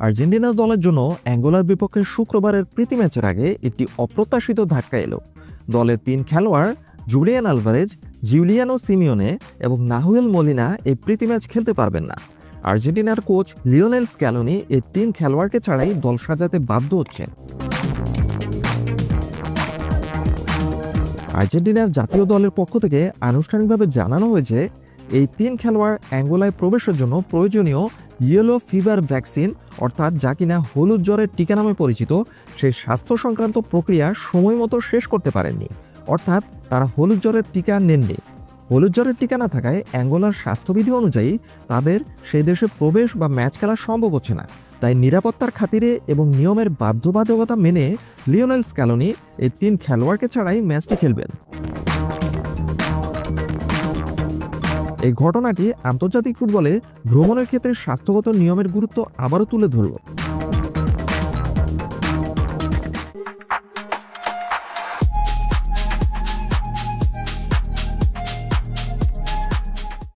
Argentina দলের জন্য অ্যাঙ্গোলার বিপক্ষে শুক্রবারের প্রীতি ম্যাচের আগে একটি অপ্রত্যাশিত ধাক্কা এলো। দলের ৩ খেলোয়াড় জুলিয়ান আলভারেজ, জিউলিয়ানো সিমিওনে এবং নাহুয়েল মলিনা এই প্রীতি ম্যাচ খেলতে পারবেন না। আর্জেন্টিনার কোচ লিওনেল স্ক্যালোনি এই ৩ খেলোয়াড়কে ছাড়াই দল সাজাতে বাধ্য হচ্ছেন। আর্জেন্টিনার জাতীয় দলের পক্ষ থেকে আনুষ্ঠানিকভাবে জানানো হয়েছে এই ৩ খেলোয়াড় অ্যাঙ্গোলায় প্রবেশের জন্য প্রয়োজনীয় ইয়েলো ফিভার ভ্যাকসিন, অর্থাৎ যা কিনা হলুদ জ্বরের টিকা নামে পরিচিত, সেই স্বাস্থ্য সংক্রান্ত প্রক্রিয়া সময় মতো শেষ করতে পারেননি। অর্থাৎ তারা হলুদ জ্বরের টিকা নেননি। হলুদ জ্বরের টিকা না থাকায় অ্যাঙ্গোলার স্বাস্থ্যবিধি অনুযায়ী তাদের সেই দেশে প্রবেশ বা ম্যাচ খেলা সম্ভব হচ্ছে না। তাই নিরাপত্তার খাতিরে এবং নিয়মের বাধ্যবাধকতা মেনে লিওনেল স্ক্যালোনি এই ৩ খেলোয়াড়কে ছাড়াই ম্যাচটি খেলবেন। এই ঘটনাটি আন্তর্জাতিক ফুটবলে ভ্রমণের ক্ষেত্রে স্বাস্থ্যগত নিয়মের গুরুত্ব আবারও তুলে ধরল।